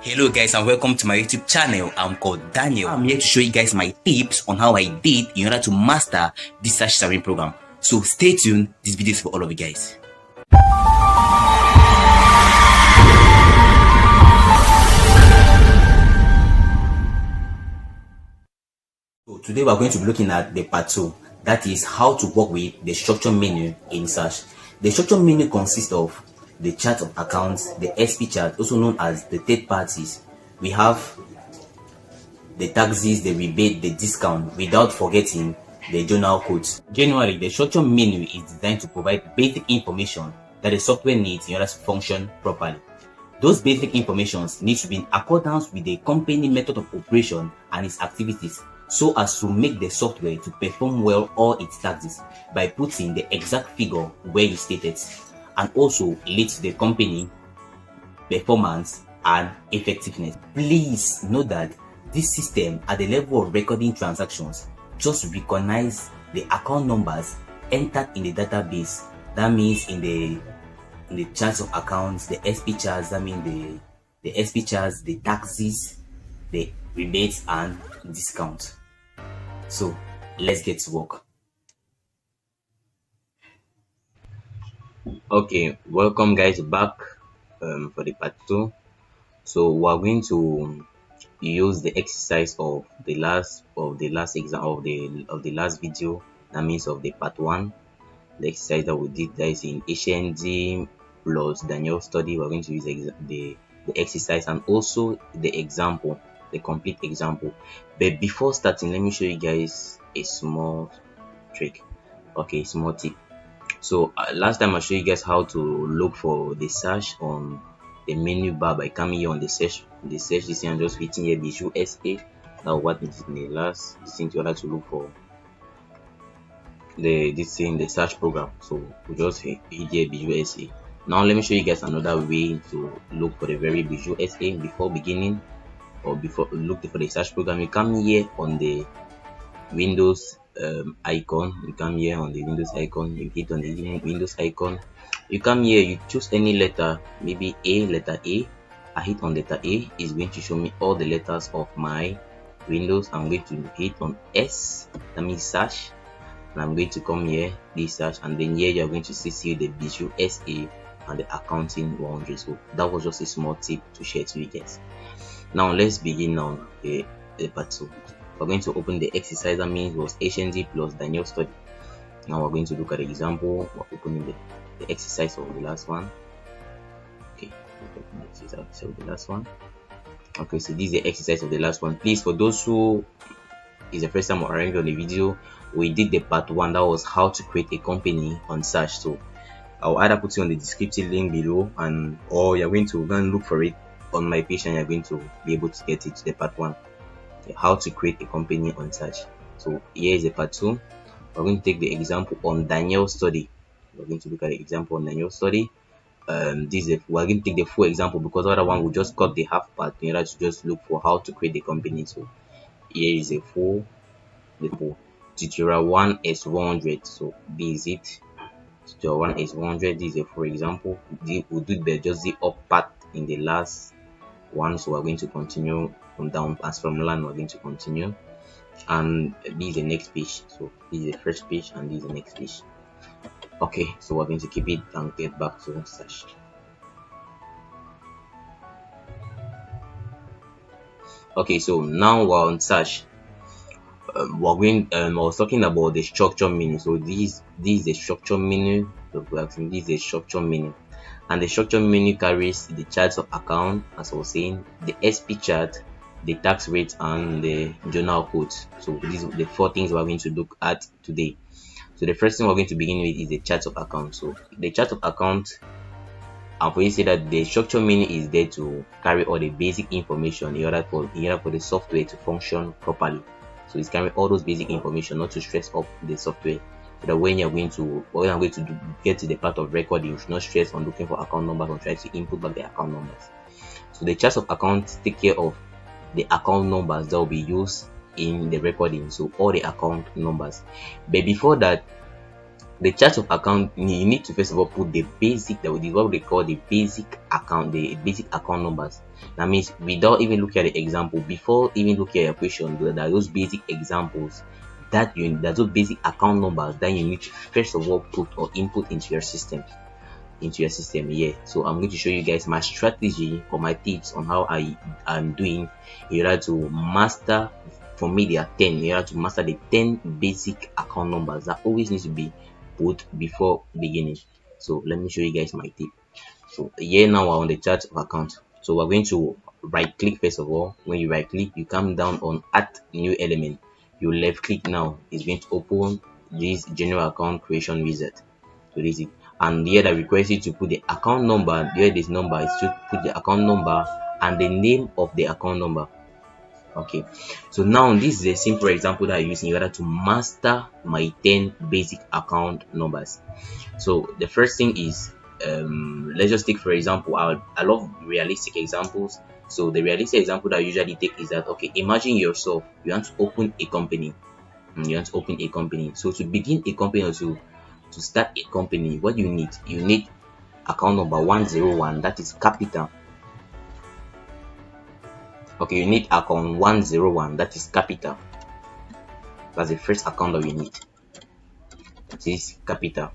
Hello guys and welcome to my YouTube channel. I'm called Daniel. I'm here to show you guys my tips on how I did in order to master this search survey program. So stay tuned, this video is for all of you guys. So today we are going to be looking at the part 2, that is how to work with the structure menu in search. The structure menu consists of the chart of accounts, the SP chart, also known as the third parties. We have the taxes, the rebate, the discount, without forgetting the journal codes. Generally, the structure menu is designed to provide basic information that the software needs in order to function properly. Those basic informations need to be in accordance with the company method of operation and its activities, so as to make the software to perform well all its tasks by putting the exact figure where you stated, and also lead to the company performance and effectiveness. Please note that this system, at the level of recording transactions, just recognize the account numbers entered in the database. That means in the charts of accounts, the SP charts, that means the SP charts, the taxes, the rebates and discounts. So let's get to work. Okay, welcome guys back for the part 2. So we're going to use the exercise of the last exam of the last video, that means of the part 1. The exercise that we did, that is in HND plus Daniel study. We're going to use the exercise and also the example, the complete example. But before starting, let me show you guys a small trick. Okay, small tip. So last time I showed you guys how to look for the search on the menu bar by coming here on the search this and just hitting here the USA. Now what is in the last this thing you have to look for the search program. So we just hit here the USA. Now let me show you guys another way to look for the very Visual SA before beginning, or before look for the search program. You come here on the Windows icon. You come here on the Windows icon, you hit on the Windows icon, you come here, you choose any letter, maybe letter A. I hit on letter A. Is going to show me all the letters of my Windows. I'm going to hit on S, that means search, and I'm going to come here, this search, and then here you're going to see the Visual SA and the accounting 100. So that was just a small tip to share to you guys. Now let's begin now the part 2. We're going to open the exercise, that means was HND plus Daniel study. Now we're going to look at the example. We're opening the exercise of the last one. Okay, the exercise of the last one. Okay, so this is the exercise of the last one. Please, for those who is the first time we're arriving on the video, we did the part 1, that was how to create a company on search. So I'll either put it on the descriptive link below, and or you're going to go and look for it on my page and you're going to be able to get it to the part 1, how to create a company on search. So here is the part 2. We're going to take the example on Daniel study. We're going to look at the example on Daniel study. We're going to take the full example, because the other one we just got the half part in order to just look for how to create the company. So here is a full example. Tutorial 1 is 100. So this is it. Tutorial 1 is 100. This is a full example. We did just the up part in the last one, so we're going to continue from down as from learn. We're going to continue, and this is the next page. So this is the first page and this is the next page. Okay, so we're going to keep it and get back to search. Okay, so now we're on search. We're going I was talking about the structure menu. So this is the structure menu. So this is the structure menu, and the structure menu carries the charts of account, as I was saying, the SP chart, the tax rate and the journal codes. So these are the 4 things we're going to look at today. So the first thing we're going to begin with is the chart of account. So the chart of account, I've already said that the structure menu is there to carry all the basic information in order for the software to function properly. So it's carrying all those basic information, not to stress up the software, so that when I'm going to get to the part of recording, you should not stress on looking for account numbers or try to input back the account numbers. So the charts of account take care of the account numbers that will be used in the recording, so all the account numbers. But before that, The chart of account, you need to first of all put the basic, that would be what they call the basic account, the basic account numbers. That means without even looking at the example, before even looking at your question, there are those basic examples that those basic account numbers that you need to first of all put or input into your system. Yeah, so I'm going to show you guys my strategy or my tips on how I am doing in order to master. For me, there are 10. In order to master the 10 basic account numbers that always needs to be put before beginning. So let me show you guys my tip. So here now we're on the chart of account. So we're going to right click first of all. When you right click, you come down on add new element. You left click now. It's going to open this general account creation wizard. So this is it. And here that requires you to put the account number. Here this number is to put the account number and the name of the account number. Okay, so now this is a simple example that I use in order to master my 10 basic account numbers. So the first thing is, let's just take for example, I love realistic examples. So the realistic example that I usually take is that, okay, imagine yourself, you want to open a company. So to begin a company, or to start a company, what you need account number 101, that is capital. Okay, you need account 101, that is capital. That's the first account that you need. That is capital.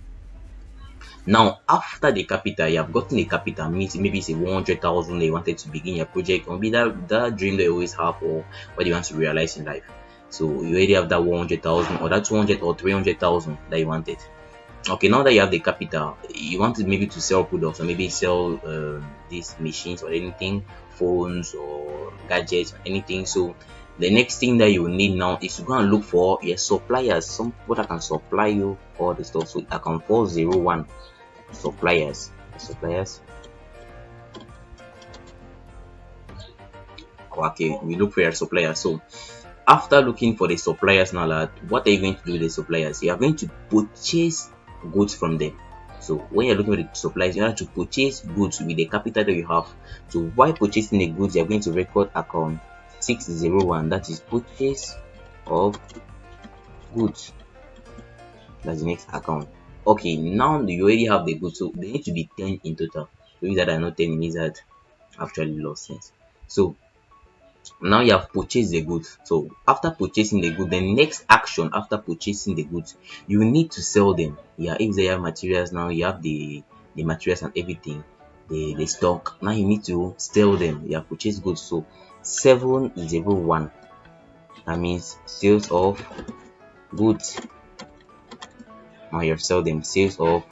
Now, after the capital, you have gotten a capital, means maybe it's a 100,000 that you wanted to begin your project, or maybe that dream that you always have, or what you want to realize in life. So you already have that 100,000, or that 200 or 300,000 that you wanted. Okay, now that you have the capital, you want to maybe to sell products, or maybe sell these machines or anything, phones or gadgets or anything. So the next thing that you need now is to go and look for your suppliers, some people that can supply you all the stuff. So account 401, suppliers. Okay, we look for your suppliers. So after looking for the suppliers now, what are you going to do with the suppliers? You are going to purchase goods from them. So when you're looking at the suppliers, you have to purchase goods with the capital that you have. So while purchasing the goods, you're going to record account 601, that is purchase of goods. That's the next account. Okay, now you already have the goods, so they need to be 10 in total. Those that are not 10 means that actually lost sense. So now you have purchased the goods. So after purchasing the goods, the next action after purchasing the goods, you need to sell them. Yeah, if they have materials, now you have the materials and everything, the stock. Now you need to sell them. You have purchased goods. So 701, that means sales of goods. Now you have sold them, sales of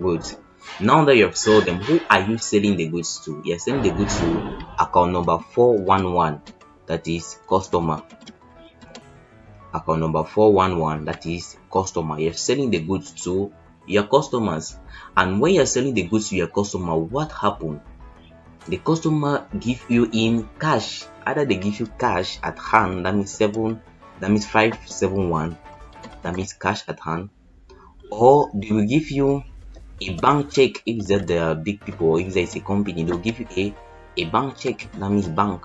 goods. Now that you have sold them, who are you selling the goods to? You're selling the goods to account number 411, that is customer. Account number 411, that is customer. You're selling the goods to your customers. And when you're selling the goods to your customer, what happened? The customer give you in cash. Either they give you cash at hand, that means 571, that means cash at hand, or they will give you a bank check. If that they are big people, or if there is a company, they'll give you a bank check, that means bank.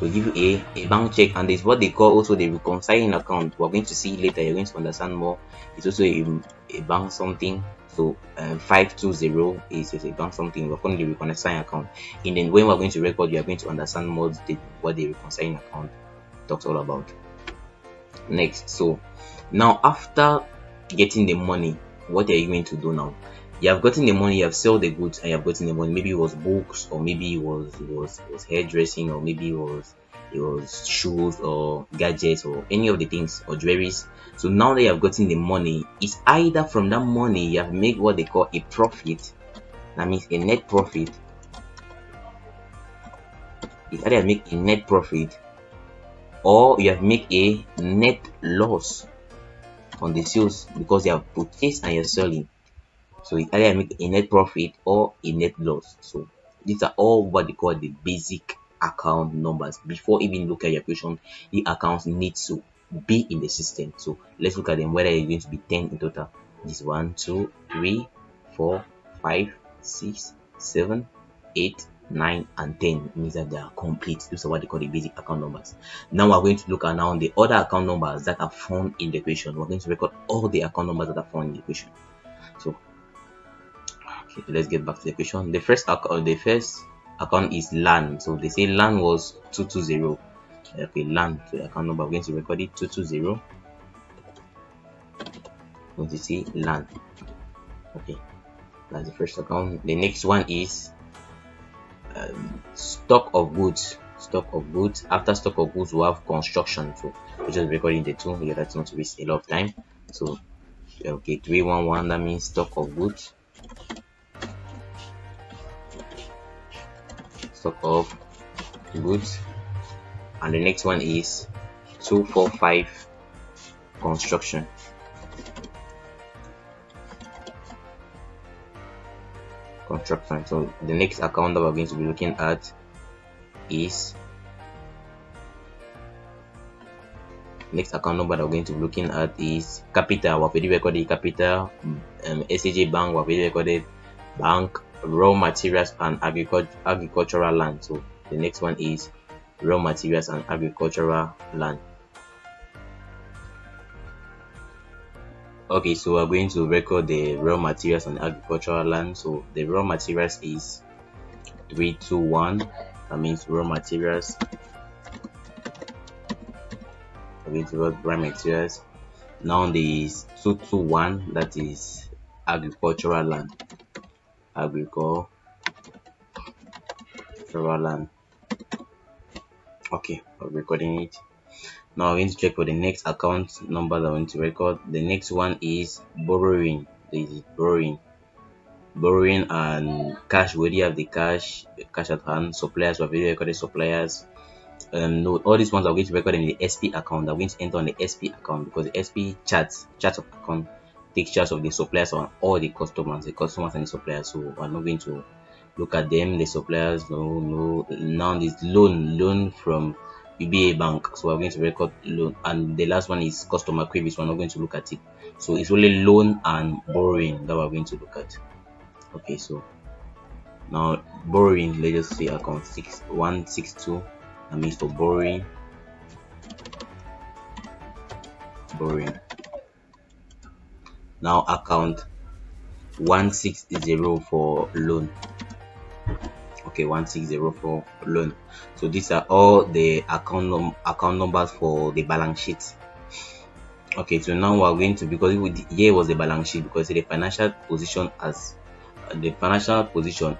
They'll give you a bank check, and it's what they call also the reconciling account. We're going to see later, you're going to understand more. It's also a bank something. So 520 is a bank something. We're calling the reconciling account. And then when we're going to record, you are going to understand more what the reconciling account talks all about. Next, so now after getting the money, what are you going to do now? You have gotten the money, you have sold the goods, and you have gotten the money. Maybe it was books, or maybe it was hairdressing, or maybe it was shoes or gadgets or any of the things, or jewelries. So now that you have gotten the money, it's either from that money you have made what they call a profit, that means a net profit. It's either you make a net profit, or you have made a net loss on the sales, because you have purchased and you're selling. So it's either make a net profit or a net loss. So these are all what they call the basic account numbers. Before even look at your question, the accounts need to be in the system. So let's look at them, whether it's going to be 10 in total. This 1 2 3 4 5 6 7 8 9 and 10 means that they are complete. Those are what they call the basic account numbers. Now we're going to look at now the other account numbers that are found in the equation. We're going to record all the account numbers that are found in the equation. So okay, let's get back to the equation. The first account is LAN. So they say LAN was 220. Okay, LAN, so the account number, we're going to record it 220. We're going to see LAN. Okay, that's the first account. The next one is stock of goods. After stock of goods we have construction. So we're just recording the two. Yeah, that's not to waste a lot of time. So okay, 311, that means stock of goods. And the next one is 245 construction. So the next account that we're going to be looking at is capital. We've already recorded capital. SAJ bank, we've already recorded bank. Raw materials and agricultural land. So the next one is raw materials and agricultural land. Okay, so we're going to record the raw materials and agricultural land. So the raw materials is 321. That means raw materials. We're going to record raw materials. Now the 221, that is agricultural land. Okay, we're recording it. Now we're going to check for the next account number that we're going to record. The next one is borrowing. This is borrowing and cash. We already have the cash at hand. Suppliers, we've already recorded suppliers. No, all these ones are going to record in the SP account. I'm going to enter on the SP account because the SP charts of account takes charge of the suppliers and all the customers and the suppliers. So we're not going to look at them, the suppliers. No. Now this loan from UBA bank. So we're going to record loan, and the last one is customer queries. We're not going to look at it. So it's only loan and borrowing that we're going to look at. Okay, so now borrowing, let's just say account 6162. That means for borrowing. Now account 160 for loan. Okay, 160 for loan. So these are all the account numbers for the balance sheet. Okay, so now we're going to, because here was the balance sheet, because the financial position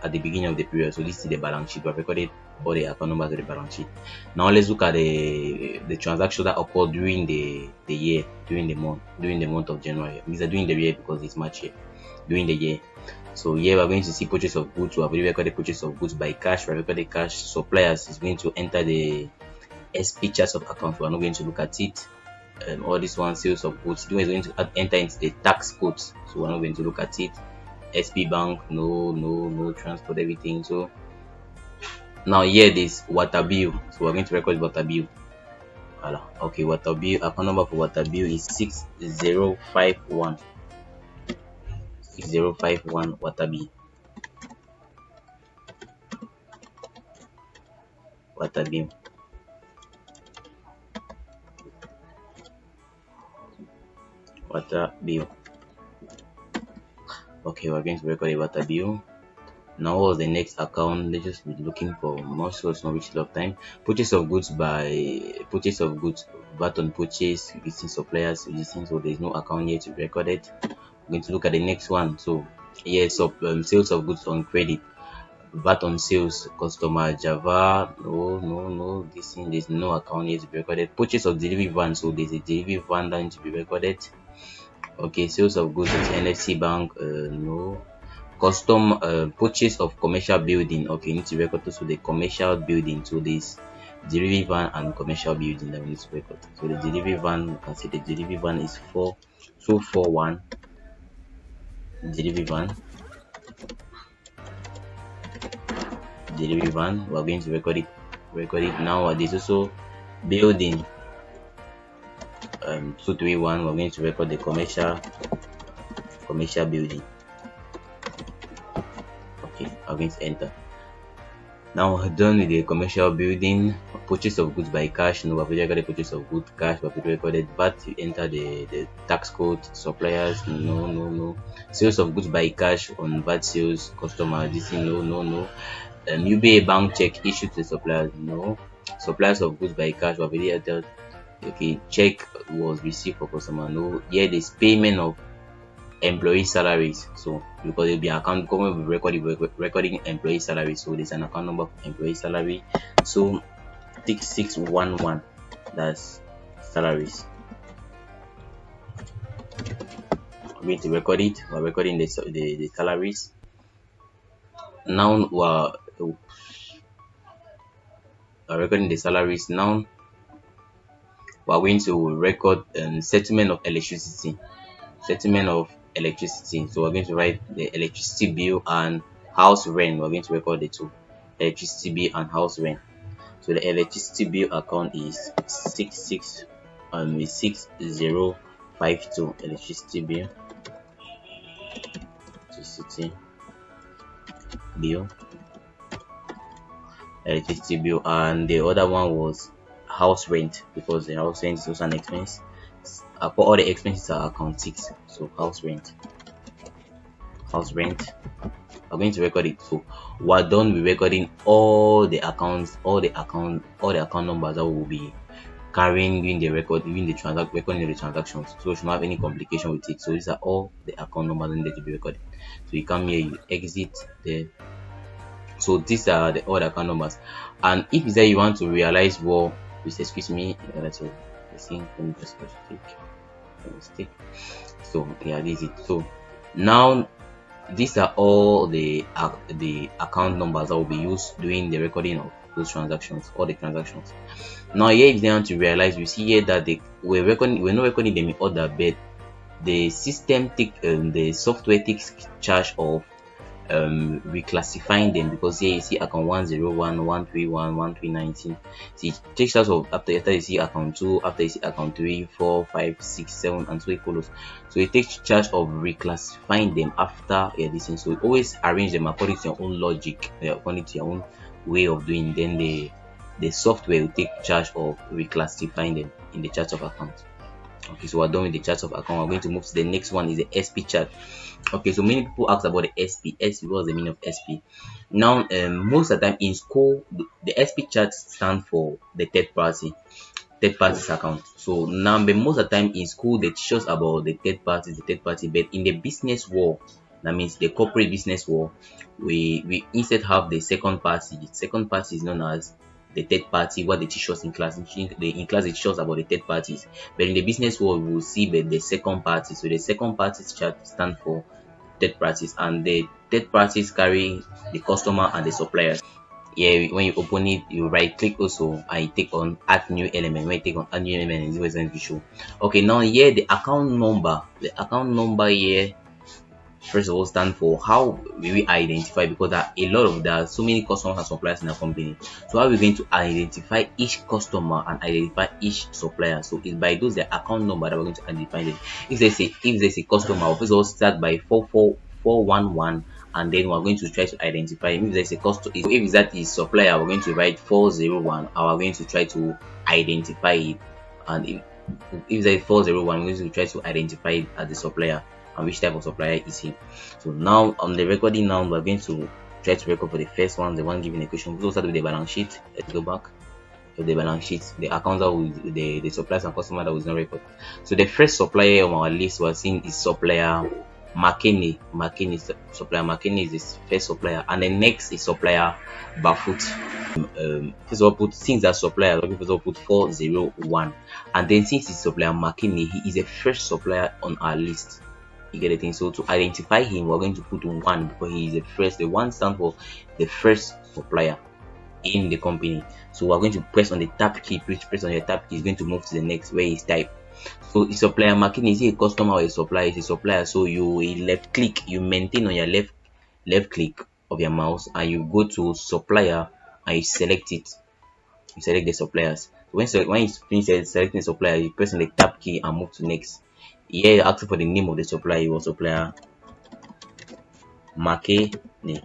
at the beginning of the period. So this is the balance sheet. We've recorded all the account numbers of the balance sheet. Now let's look at the transaction that occurred during the year, during the month of January. These are during the year because it's March here. During the year. So here we're going to see purchase of goods. We have already recorded purchase of goods by cash. We have recorded cash. Suppliers is going to enter the SP charts of accounts. We're not going to look at it. All this one, sales of goods, is going to enter into the tax codes. So we're not going to look at it. SP bank, no transport, everything. So now here this water bill. So we're going to record water bill. Voilà. Okay, water bill. Account number for water bill is 6051. 6051 water bill. Water bill. Water bill. Okay, we're going to record a water bill. Now what's the next account? Let's just be looking for more, so it's not reach a lot of time. Purchase of goods, VAT on purchase, existing suppliers, existing. So there's no account here to be recorded. I'm going to look at the next one. So yes, sales of goods on credit, VAT on sales, customer Java. No. There's no account here to be recorded. Purchase of delivery van. So there's a delivery van that needs to be recorded. Okay, sales of goods with NFC bank. No. Custom purchase of commercial building. Okay, you need to record also the commercial building. So this delivery van and commercial building that we need to record. So the delivery van, you can see the delivery van is 4241. Delivery van. We're going to record it now. There's also building 231. We're going to record the commercial building. Okay, I'm going to enter. Now we're done with the commercial building. Purchase of goods by cash. No, we've recorded purchase of goods cash. We've recorded VAT. You enter the tax code. Suppliers. No, no, no. Sales of goods by cash on VAT sales. Customer. This thing. No, no, no. UBA bank check issued to suppliers. No. Suppliers of goods by cash. We've already entered. Okay. Check was received for customer. No. Here this payment of employee salaries. So because it'll be account government will recording employee salary, so there's an account number for employee salary. So 6611, that's salaries. I'm going to record it. We're recording the salaries. Now we're recording the salaries. Now we're going to record settlement of electricity. So we're going to write the electricity bill and house rent. We're going to record the two, electricity bill and house rent. So the electricity bill account is 6052. Electricity bill, electricity bill, and the other one was house rent, because the house rent is also an expense. All the expenses are account 6. So house rent. I'm going to record it. So we're done with recording all the accounts, all the account numbers that will be carrying during the recording of the transactions. So we should not have any complication with it. So these are all the account numbers needed to be recorded. So you come here, you exit there. So these are all the account numbers. And if you say you want to realize what, please excuse me, that's all. Mistake. So yeah, this is it. So now these are all the account numbers that will be used during the recording of those transactions, all the transactions. Now here, if they want to realize, we see here that we're not recording them in order, but the system the software takes charge of reclassifying them, because here you see account 101, 131, 119. See, it takes charge of after you see account 2, after you see account 3, 4, 5, 6, 7, and so it follows. So it takes charge of reclassifying them after this thing. So you always arrange them according to your own logic, according to your own way of doing. Then the software will take charge of reclassifying them in the chart of account. Okay, so we're done with the chart of account. We're going to move to the next one, is the SP chart. Okay, so many people ask about the SP. What's the meaning of SP? Now, most of the time in school, the SP chart stands for the third party's account. So now, but most of the time in school, they teach us about the third party, but in the business world, that means the corporate business world, we instead have the second party. The second party is known as the third party. What they teach us in class, in class they teach us about the third parties, but in the business world we will see the second party. So the second party's chart stands for third parties, and the third parties carry the customer and the suppliers. Yeah, when you open it, you right click also, and you take on add new element. When you take on add new element, it's going to show. Okay, now here the account number here, first of all, stand for how will we identify, because there are so many customers and suppliers in a company. So how are we going to identify each customer and identify each supplier? So it's by those the account number that we're going to identify them. If there's a customer, first of all start by 44411, and then we're going to try to identify him. If there's a customer, if that is supplier, we're going to write 401, and we're going to try to identify it. And if there's 401, we're going to try to identify it as the supplier and which type of supplier is he. So now on the recording, now we're going to try to record for the first one, the one given a question. We'll start with the balance sheet. Let's go back to the balance sheet, the accounts that with the suppliers and customer that was not recorded. So the first supplier on our list we're seeing is supplier McKinney. Supplier McKinney is this first supplier, and the next is supplier Bafoot. First of all, since that supplier, first of all put 401, and then since it's supplier McKinney, he is a first supplier on our list. You get the thing. So to identify him, we're going to put 1 because he is the first. The 1 stands for the first supplier in the company. So we're going to press on the tab key. Press on your tab key is going to move to the next where is type. So the supplier McKinney, is he a customer or a supplier? It's a supplier. So you left click, you maintain on your left click of your mouse, and you go to supplier and you select it. You select the suppliers. So when you finish selecting the supplier, you press on the tab key and move to next. Here you're asking for the name of the supplier. You want supplier McKinney.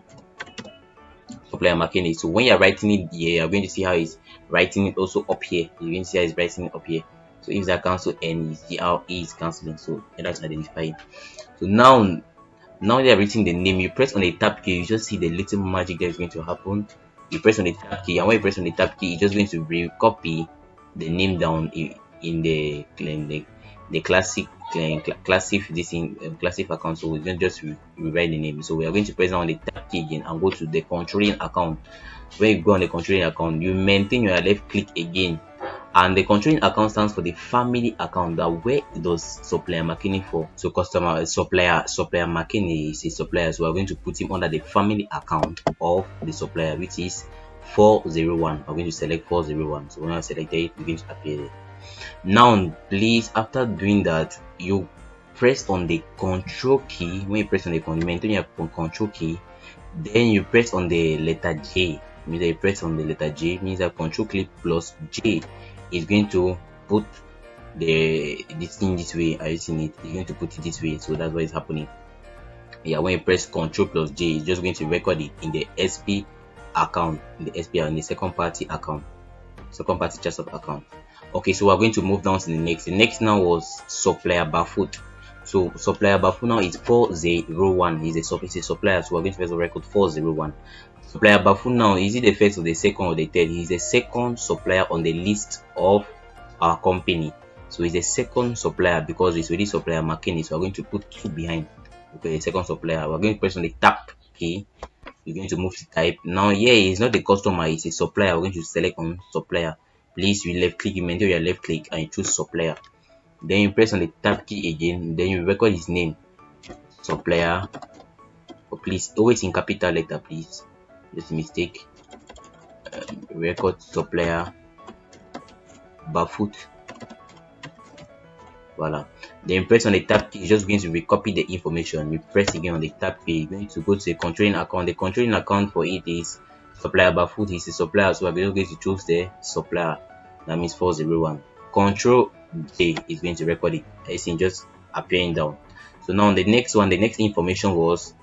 supplier marking it. So when you're writing it here, you're going to see how it's writing it also up here. You're going to see how it's writing it up here. So if that cancel N, you see how E is cancelling. So that's identifying. So now they are written the name. You press on the tab key, you just see the little magic that is going to happen. You press on the tab key, and when you press on the tab key, it's just going to copy the name down in the classic classic this in classic account. So we don't just rewrite the name. So we are going to press on the tab key again and go to the controlling account. When you go on the controlling account, you maintain your left click again, and the controlling account stands for the family account. That where does supplier marketing for? So customer supplier marketing is a supplier, so we're going to put him under the family account of the supplier, which is 401. I'm going to select 401. So when I select it, it's going to appear there. Now please, after doing that, you press on the control key. When you press on the maintain your control key, then you press on the letter J. Means that you press on the letter J, means that control click plus J is going to put this thing this way. Are you seeing it? It's going to put it this way. So that's what is happening. Yeah, when you press control plus J, it's just going to record it in the SP account, in the SP and the second party account, second party chart of account. Okay, so we're going to move down to the next. The next now was supplier Bafoot. So supplier Bafoot now is 401. He's a supplier, so we're going to first record 401. Supplier Bafoot now, is it the first or the second or the third? He's the second supplier on the list of our company. So he's the second supplier because it's already supplier marking. So we're going to put 2 behind. Okay, second supplier. We're going to press on the tab key. You're going to move to type. Now here is not the customer, it's a supplier. We're going to select on supplier. Please, you left click, you maintain your left click and you choose supplier. Then you press on the tab key again. Then you record his name, supplier. Oh, please, always in capital letter, please. Just a mistake. Record supplier Bafoot. Voila. Then press on the tab key. It's just going to recopy the information. You press again on the tab key. You're going to go to the controlling account. The controlling account for it is supplier Bafoot. He's a supplier, so we're going to choose the supplier. That means 401. Control J is going to record it. It's just appearing down. So now the next one, the next information was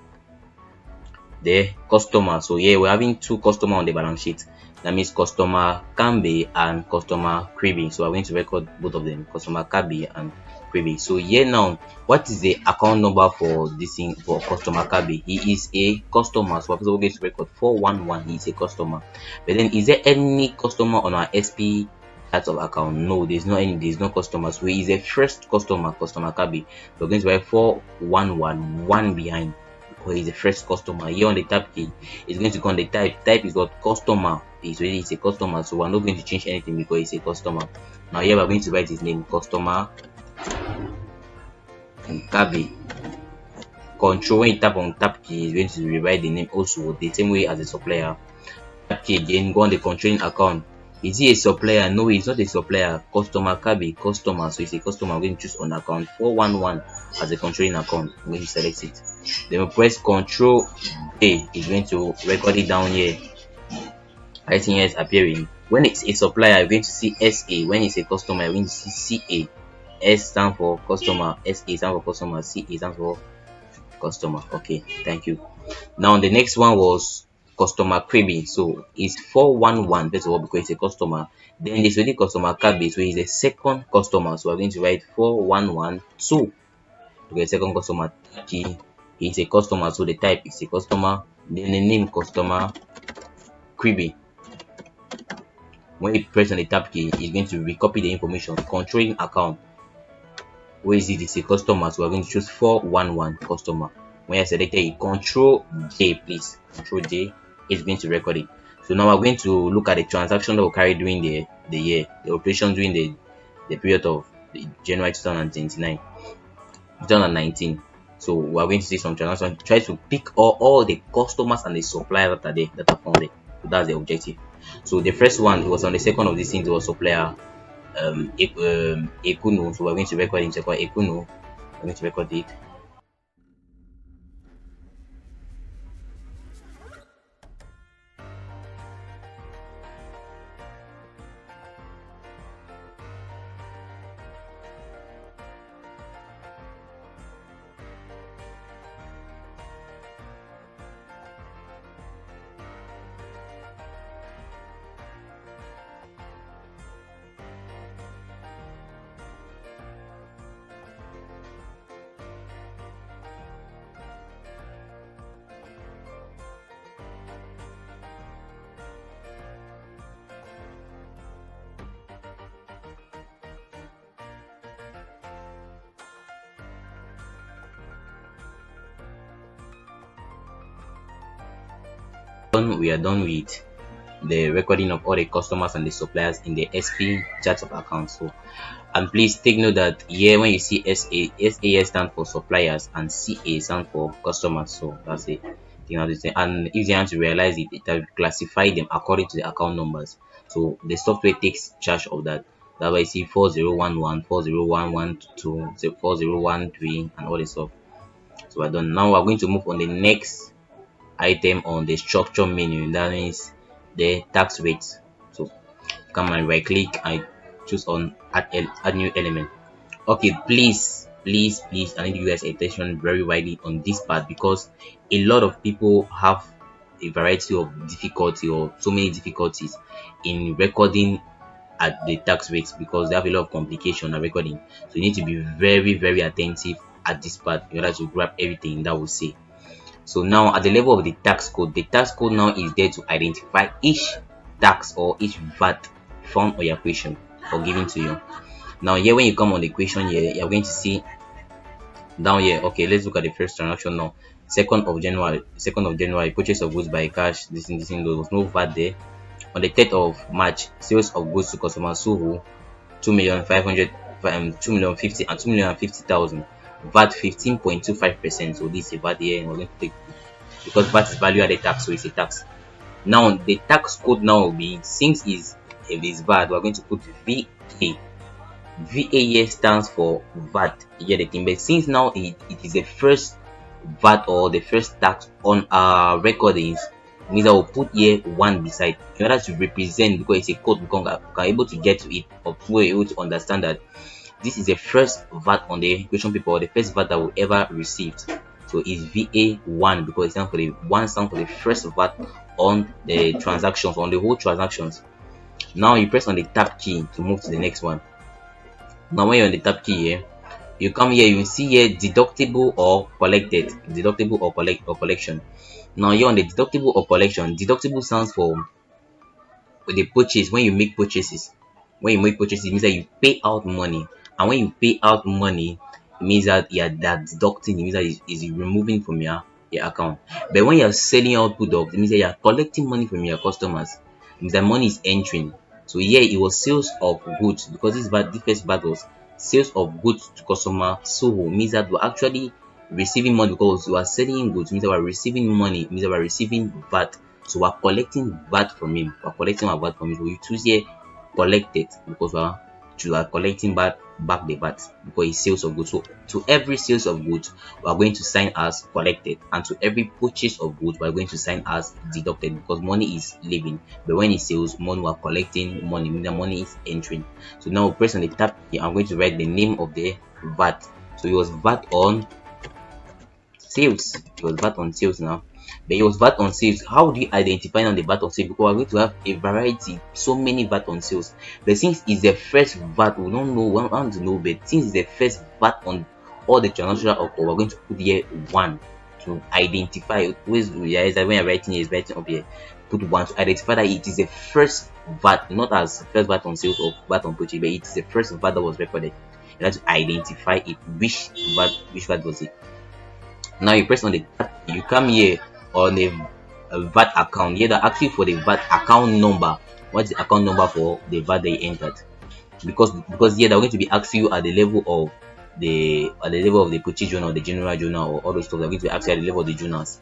the customer. So here we're having 2 customers on the balance sheet. That means customer Kambe and customer Kribi. So I'm going to record both of them, customer Kabi and Kribi. So here now, what is the account number for this thing for customer Kabi? He is a customer, so we're going to record 411. He is a customer. But then, is there any customer on our SP chart of account? No, there's no customer. So he is a first customer, customer Kabi. We're going to write 411, 1 behind. Or is the first customer. Here on the tab key, it's going to go on the type is got customer. It's a customer, so we're not going to change anything because it's a customer. Now here we're going to write his name, customer Kabi. Control, when you tap on tab key, is going to rewrite the name also the same way as the supplier. Tab key again, go on the controlling account. Is he a supplier? No, he's not a supplier. Customer Kabi, customer, so it's a customer. I'm going to choose on account 411 as a controlling account. I'm going to select it. Then we press Control A. It's going to record it down here. Everything here is appearing. When it's a supplier, you're going to see SA. When it's a customer, you're going to see CA. S stands for customer, SA stands for customer, CA stands for customer. Okay, thank you. Now the next one was customer Kribi. So it's 411 first of all because it's a customer. Then there's already customer Kabi, so he's a second customer. So we're going to write 4112. Okay, second customer key. He's a customer, so the type is a customer. Then the name customer Kribi. When you press on the tab key, it's going to recopy the information. Controlling account. Where is it? It's a customer, so we're going to choose 411 customer. When I selected it, Control J, please. Control J is going to record it. So now we're going to look at the transaction that we carried during the year, the operation during the period of January 2019. So we're going to see some transactions. Try to pick all the customers and the suppliers that are there that are found there. So that's the objective. So the first one, it was on the second of these things, it was supplier Ekuno. So we're going to record it. Ekuno. We're going to record it. done. We are done with the recording of all the customers and the suppliers in the SP chart of accounts. So, and please take note that here when you see SAS stand for suppliers and CA stand for customers. So that's it. You know, and if you want to realize it, it will classify them according to the account numbers. So the software takes charge of that. That's why you see 4011, 4011, 4013, and all this stuff. So we're done. Now we're going to move on the next item on the structure menu. That means the tax rates. So come and right click and choose on add new element. Okay, please I need you guys attention very widely on this part, because a lot of people have a variety of difficulty or so many difficulties in recording at the tax rates, because they have a lot of complication at recording. So you need to be very attentive at this part in order to grab everything that we say. So now at the level of the tax code now is there to identify each tax or each VAT found on your question or given to you. Now here when you come on the question here, you're going to see down here. Okay, let's look at the first transaction now. 2nd of January, purchase of goods by cash. This thing, there was no VAT there. On the 3rd of March, sales of goods to customers Suhu, 2,500,000, 2,050,000 and 2,050,000. VAT 15.25%. So this is a VAT here, and we're going to take, because VAT is value added tax, so it's a tax. Now the tax code now will be, since if it's VAT, we're going to put VA. VA here stands for VAT. You get the thing, but since now it is the first VAT or the first tax on our recordings, means I will put here 1 beside in order to represent, because it's a code. We can able to get to it, or we're able to understand that this is the first VAT on the question paper, or the first VAT that we ever received. So it's VA1 because it stands for the first VAT on the transactions, on the whole transactions. Now you press on the tab key to move to the next one. Now when you're on the tab key here, you come here, you see here deductible or collected, deductible or collection. Now you're on the deductible or collection. Deductible stands for the purchase. When you make purchases, it means that you pay out money, and when you pay out money, it means that you're deducting. It means that is removing from your account. But when you're selling out products, it means that you're collecting money from your customers. It means that money is entering. So here it was sales of goods, because the first VAT was sales of goods to customer. So means that we're actually receiving money, because we are selling goods. It means that we're receiving money. It means that we're receiving VAT. So we're collecting VAT from him. We're collecting our VAT from him. So you choose here collected, because we are collecting back the VAT, because it's sales of goods. So to every sales of goods, we are going to sign as collected, and to every purchase of goods, we are going to sign as deducted, because money is leaving. But when it's sales, money, we are collecting money, meaning the money is entering. So now we press on the tab key. I'm going to write the name of the VAT. So it was VAT on sales. It was VAT on sales now. But it was VAT on sales. How do you identify on the VAT on sales? Because we're going to have a variety, so many VAT on sales. But since it's the first VAT, we don't know, we want to know, but since it's the first VAT on all the transactions, we're going to put here 1 to identify. Always realize that when you're writing here, is writing up here, put 1 to identify that it is the first VAT, not as first VAT on sales or VAT on purchase, but it is the first VAT that was recorded. You have to identify it, which VAT was it. Now you press on the tab, you come here on the VAT account. Here they're actually for the VAT account number. What's the account number for the VAT they entered? Because here they're going to be asking you at the level of the purchase journal, or the general journal, or all those stuff. They're going to be asking at the level of the journals,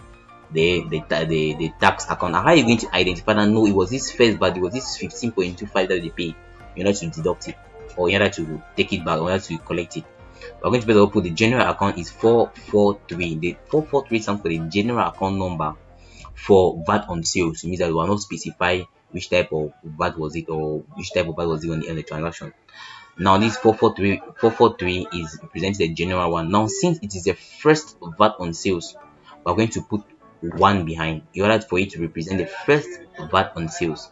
the tax account. And how are you going to identify that? No, it was this first VAT, it was this 15.25 that they paid. You know, to deduct it, or you know, to take it back, or to collect it. We're going to better put the general account is 443. The 443 stands for the general account number for VAT on sales. It means that we will not specify which type of VAT was it, or which type of VAT was it on the transaction. Now this 443 is represents the general one. Now since it is the first VAT on sales, we're going to put 1 behind in order for it to represent the first VAT on sales.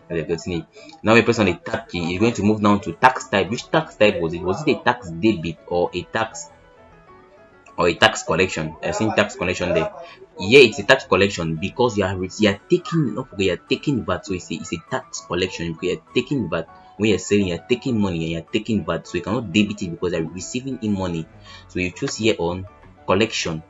Now we press on the tab key. You're going to move down to tax type. Which tax type was it? Was it a tax debit or a tax collection? I've seen tax collection there. Yeah, it's a tax collection, because you are taking, don't forget, you're taking VAT. So it's a tax collection, because you're taking VAT. When you're selling, you're taking money and you're taking VAT. So you cannot debit it, because you're receiving in money. So you choose here on collection.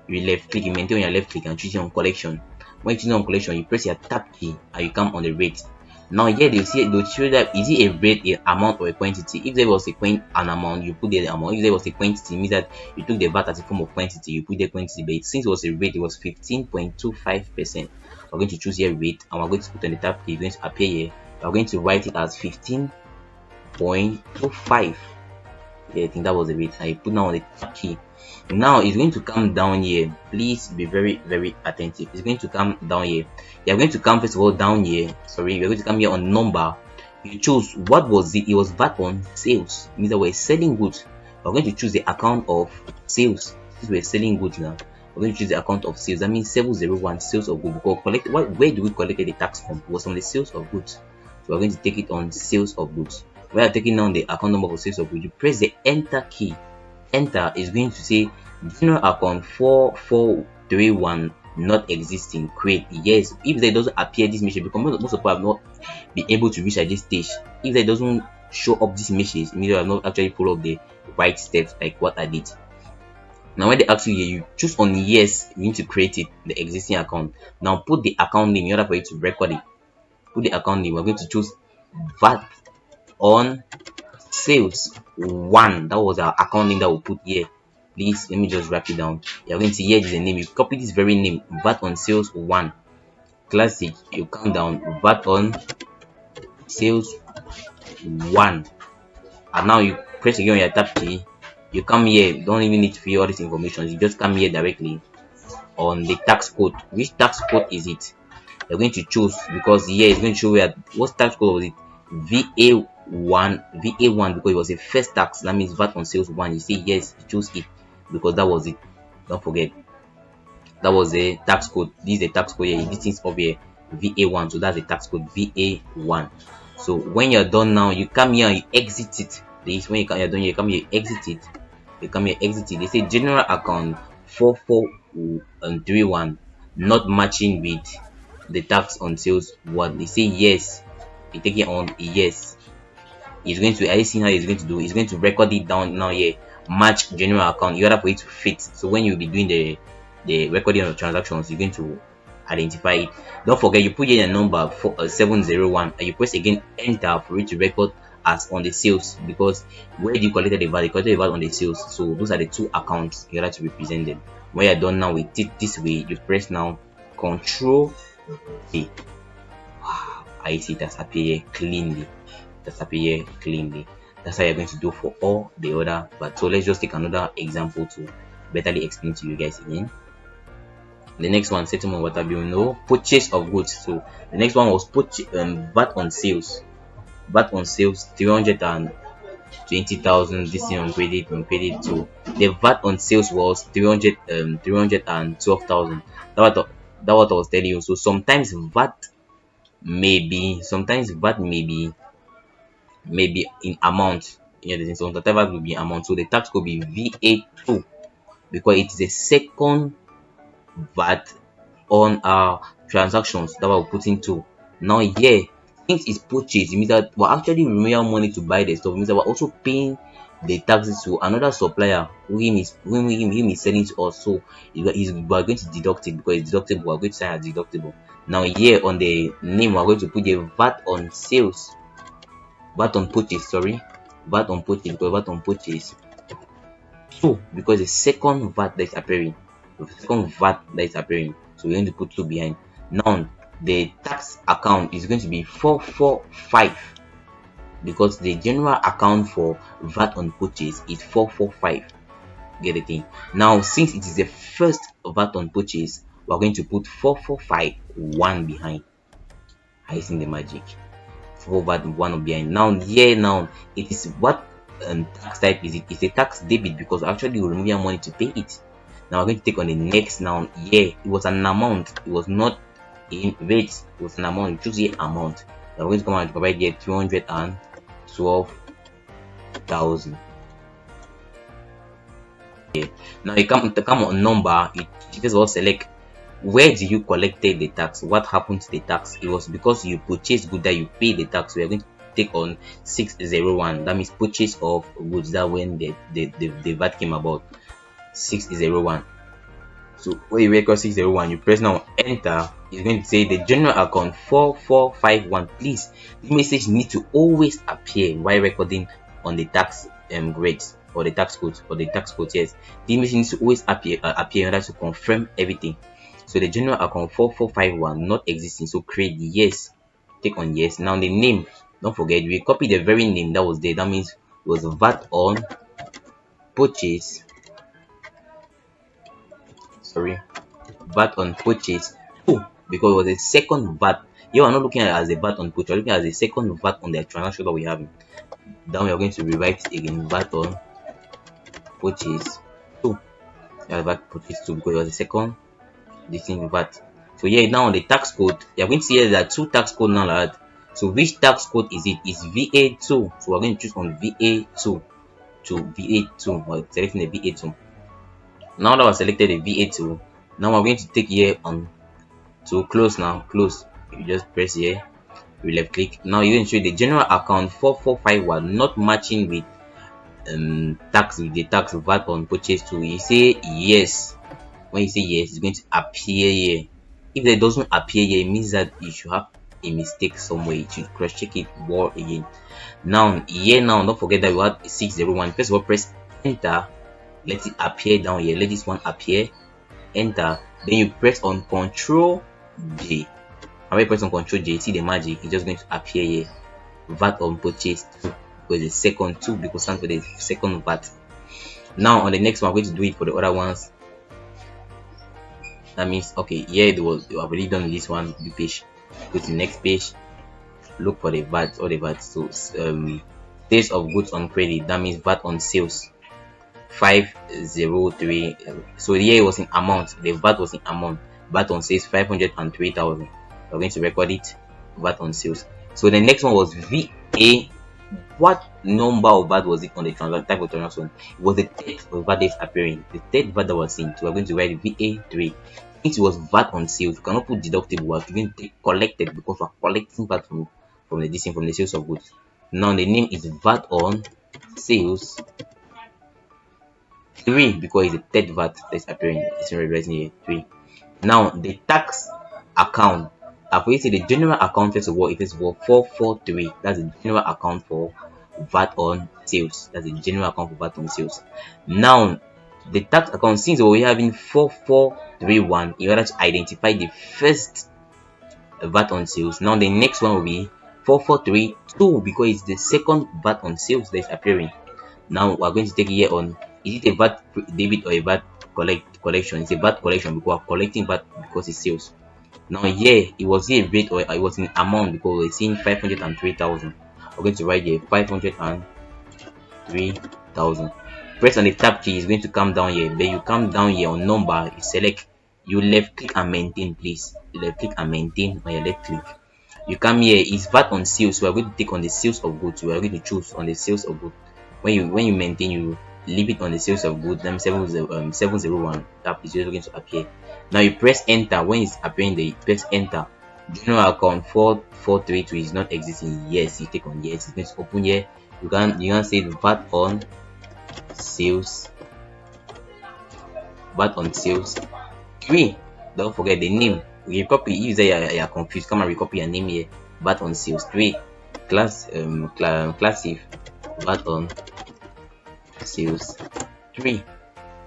You left click, you maintain your left click and choose here on collection. When you choose on collection, you press your tab key and you come on the rate. Now here they'll show that is it a rate, a amount, or a quantity. If there was an amount, you put the amount. If there was a quantity, it means that you took the VAT as a form of quantity, you put the quantity. But since it was a rate, it was 15.25%. We're going to choose here rate, and we're going to put on the tab key. It's going to appear here. We're going to write it as 15.25. Yeah, I think that was the rate. I put now on the tab key. Now it's going to come down here. Please be very attentive. It's going to come down here. You're going to come first of all down here. Sorry, we're going to come here on number. You choose what was it. It was VAT on sales. It means that we're selling goods. We're going to choose the account of sales. Since we're selling goods now, we're going to choose the account of sales. That means 701 sales of goods. Because where do we collect the tax from? It was on the sales of goods. So we're going to take it on sales of goods. We are taking down the account number for sales of goods. You press the enter key. Enter is going to say general account 4431 not existing, create. Yes, if there doesn't appear this message, because most of people have not been able to reach at this stage. If there doesn't show up this message, it means you have not actually followed the right steps like what I did. Now when they ask you here, you choose on yes, you need to create it, the existing account. Now put the account name in order for you to record it. Put the account name. We're going to choose VAT on sales 1. That was our account name that we put here. Please let me just write it down. You're going to see here is the name. You copy this very name, VAT on sales 1 classic. You come down, VAT on sales 1, and now you press again on your tab key. You come here. You don't even need to fill all this information. You just come here directly on the tax code. Which tax code is it? You're going to choose, because here it's going to show you what tax code was it. VA1 because it was a first tax. That means VAT on sales 1. You say yes, you choose it because that was it. Don't forget, that was the tax code. This is the tax code here. This thing's over here, VA1. So that's the tax code, VA1. So when you're done now, you come here and you exit it. This when you're done, you come here, exit it. You come here, exit it. They say general account 4431 not matching with the tax on sales 1. They say yes. You take it on yes. He's going to, are you seeing how he's going to do? He's going to record it down now here. Match general account in order for it to fit. So when you'll be doing the recording of transactions, you're going to identify it. Don't forget, you put in a number for 701 and you press again enter for it to record as on the sales, because where you collected the VAT, you collected the VAT on the sales. So those are the two accounts in order to represent them. When you're done now with it this way, you press now Control A. I see that's appear cleanly. That's appear cleanly. That's how you're going to do for all the other. But so let's just take another example to betterly explain to you guys again. The next one, settlement water bill, no purchase of goods. So the next one was VAT on sales. VAT on sales 320,000. This thing on credit. So the VAT on sales was 312,000. That what I was telling you. So sometimes VAT may be in amount. Yeah, so whatever will be amount. So the tax could be VA2 because it is a second VAT on our transactions that we're putting to. Now here, since it's purchase, it means that we're actually removing money to buy the stuff. It means that we're also paying the taxes to another supplier who him is selling to us. So we're going to deduct it because it's deductible. We're going to sign as deductible. Now here on the name, we're going to put the VAT on sales, VAT on purchase, VAT on purchase, because VAT on purchase. So because the second VAT that is appearing, so we're going to put 2 behind. Now the tax account is going to be 445 because the general account for VAT on purchase is 445. Get the thing? Now since it is the first VAT on purchase, we're going to put 4451 behind. I seen the magic. 451 behind. Now it is what tax type is it? It's a tax debit because actually we remove your money to pay it. Now we're going to take on the next. Now it was an amount. It was not in rates. It was an amount. Choose the amount. Now we're going to come out and provide here 312,000. Okay. Now you come on number. You first of all select where do you collected the tax. What happened to the tax? It was because you purchased goods that you pay the tax. We are going to take on 601. That means purchase of goods. That when the VAT came about. 601. So when you record 601, you press now enter. is going to say the general account 4451. Please, this message need to always appear while recording on the tax grades or the tax code Yes, this message needs to always appear in order to confirm everything. So the general account 4451 not existing, so create yes, take on yes. Now the name, don't forget we copy the very name that was there. That means it was VAT on purchase, sorry, VAT on purchase 2, because it was a second VAT. You are not looking at it as a VAT on purchase, you're looking at it as a second VAT on the transaction that we have. Then we are going to rewrite it again, VAT on purchase 2. Yeah, VAT purchase 2 because it was the second this thing VAT. So here now on the tax code, you're going to see there are two tax code now like that. So which tax code is it? It's VA2. So we're going to choose on VA2 to VA2. We're selecting the VA2. Now that was selected the VA2, now we're going to take here on to close now. Close. You just press here, you left click. Now you're going to show the general account 4451 not matching with tax with the tax VAT on purchase 2. You say yes. When you say yes, it's going to appear here. If it doesn't appear here, it means that you should have a mistake somewhere. You should cross check it more again. Now here, now don't forget that we have 601. First of all, press enter, let it appear down here, let this one appear, enter. Then you press on Control J. And when you press on Control J, see the magic, it's just going to appear here, VAT on purchase 2, because the second 2 because stand for the second VAT. Now on the next one, we're going to do it for the other ones. That means okay, yeah, they have already done this one. The page, go to the next page, look for the VAT or the VAT. So sales of goods on credit, that means VAT on sales 503. So here it was in amount, the VAT was in amount. VAT on sales 503,000. We're going to record it, VAT on sales. So the next one was VA. What number of VAT was it on the type of transaction? It was the third VAT that is appearing, the third VAT that was seen. So we're going to write VA3. Since it was VAT on sales, you cannot put deductible. We're going to take collected because we're collecting VAT from the sales of goods. Now the name is VAT on sales 3 because it's the third VAT that's appearing. It's representing here 3. Now the tax account, I've already said the general account first of all, it is for 443. That's the general account for VAT on sales. That's the general account for VAT on sales. Now the tax account, since we're having 4431 in order to identify the first VAT on sales, now the next one will be 4432 because it's the second VAT on sales that is appearing. Now we're going to take here on, is it a VAT debit or a VAT collection? It's a VAT collection because we're collecting VAT because it's sales. Now here it was a rate or it was in amount because we're seeing 503,000. We're going to write here 503,000. Press on the tab key, is going to come down here. Then you come down here on number, you select, you left click and maintain, please. You left click and maintain on your left click. You come here, is VAT on sales. So we're going to take on the sales of goods. We are going to choose on the sales of goods. When you maintain, you leave it on the sales of goods. Then 701 tab is just going to appear. Now you press enter. When it's appearing there, you press enter. General account 4432 is not existing. Yes, you take on yes. It's going to open here. You can say VAT on sales, VAT on sales 3. Don't forget the name. We copy. If you're confused, come and recopy your name here. VAT on sales 3. Classic VAT on sales 3.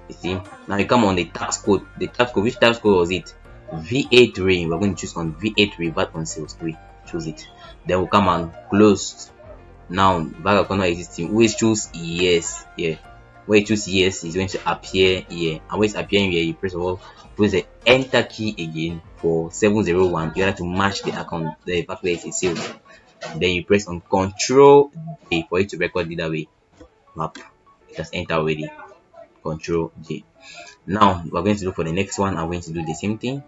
You see, now you come on the tax code. The tax code, which tax code was it? VA3. We're going to choose on VA3, VAT on sales 3. Choose it. Then we'll come and close. Now VAT account not existing. Always choose yes. Yeah. When you choose yes, it's going to appear here. And when it's appearing here, you press the enter key again for 701 in order to match the account. The fact that it's a sales. Then you press on Control J for it to record it that way. Map. It has entered already. Control J. Now we're going to look for the next one. I'm going to do the same thing.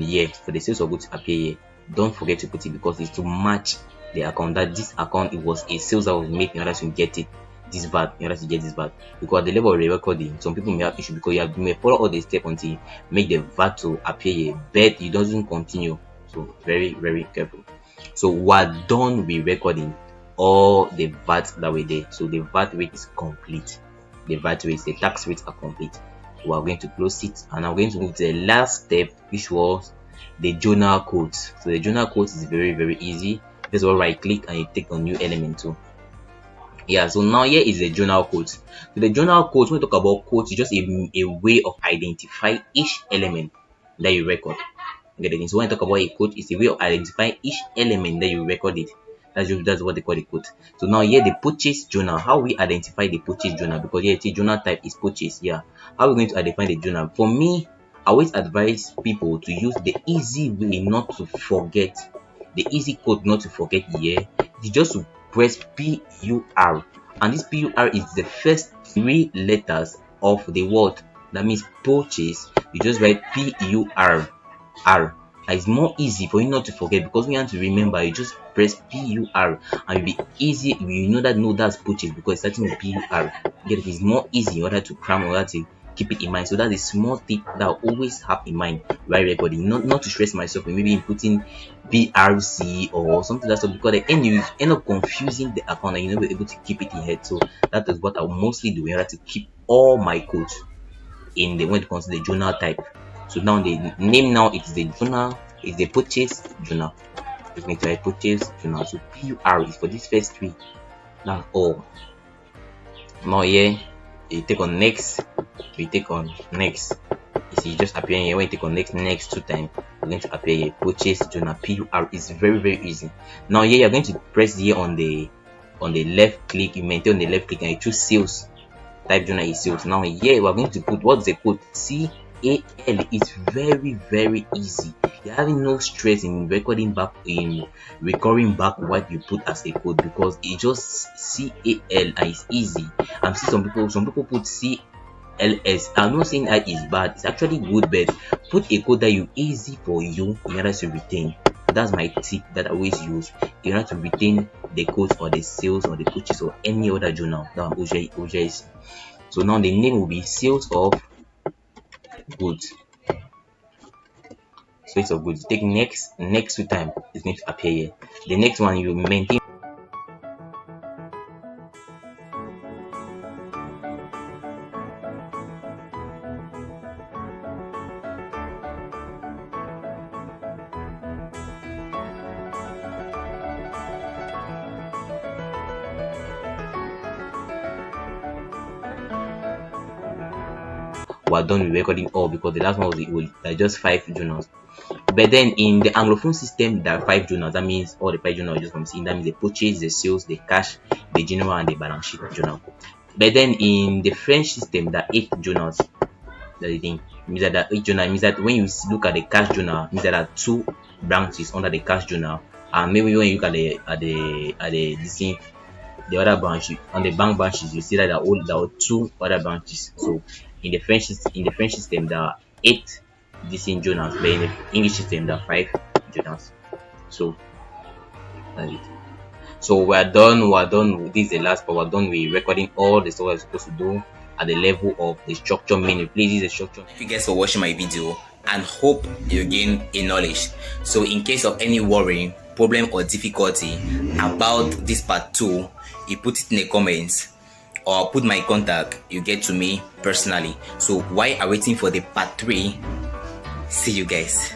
here for the sales of goods appear here, don't forget to put it because it's to match the account, that this account, it was a sales that was made in order to get it this VAT, in order to get this VAT. Because at the level of the recording, some people may have issue because you may follow all the steps until you make the VAT to appear here, but it doesn't continue. So very, very careful. So we're done with recording all the VAT that were there. So the VAT rate is complete. The VAT rates, the tax rates are complete. So we're going to close it, and I'm going to move to the last step, which was the journal codes. So the journal codes is very, very easy. Just right click and you take on new element too. Yeah, so now here is the journal codes. So the journal codes, when we talk about codes, it's just a way of identifying each element that you record. Get it? So when I talk about a code, it's a way of identifying each element that you record it. That's what they call the code. So now here the purchase journal. How we identify the purchase journal? Because here the journal type is purchase. Yeah. How are we going to identify the journal? For me, I always advise people to use the easy way not to forget. The easy code not to forget here is just to press PUR, and this PUR is the first 3 letters of the word. That means purchase. You just write PUR. It's more easy for you not to forget, because we have to remember. You just press PUR and it'll be easy. You know that's purchase because it's starting with PUR. Get it? It's more easy in order to cram, in order to keep it in mind. So that's a small tip that I always have in mind while recording. Not to stress myself with maybe inputting BRC or something like that, because at the end you end up confusing the account and you're never able to keep it in head. So that is what I mostly do in order to keep all my codes in the, when it comes to the journal type. So now the name now it is the journal, is the purchase journal. Just going to write purchase journal. So PUR is for this first 3. That's all. Now here you take on next, we take on next. You see, just appearing here. When you take on next 2 times, you're going to appear here. Purchase journal PUR is very, very easy. Now here you're going to press here on the left click. You maintain the left click and you choose sales. Type journal is sales. Now here we're going to put, what's the code? CAL. It's very, very easy. You're having no stress in recording back what you put as a code, because it just CAL and it's easy. I'm seeing some people put CLS. I'm not saying that is bad, it's actually good, but put a code that you easy for you in order to retain. That's my tip that I always use in order to retain the codes or the sales or the purchase or any other journal that OJS. So now the name will be sales of goods. Sales of goods. Take next 2 times, it's going to appear here. The next one you maintain. We're done with recording all, because the last one was just 5 journals. But then in the Anglophone system, there are 5 journals. That means all the 5 journals just from seeing. That means the purchase, the sales, the cash, the general, and the balance sheet journal. But then in the French system, there are 8 journals. That's the thing. It means that there are 8 journals. It means that when you look at the cash journal, it means that there are 2 branches under the cash journal. And maybe when you look at the other branch on the bank branches, you see that there are 2 other branches. So in the French system, there are 8 distinct journals, but in the English system there are 5 journals. So that's it. So we're done with this. Is the last part. We're done with recording all the stuff we're supposed to do at the level of the structure menu. Please use the structure. Thank you guys for watching my video, and hope you gain a knowledge. So in case of any worry, problem, or difficulty about this part 2, you put it in the comments, or put my contact, you get to me personally. So while I'm waiting for the part 3, see you guys.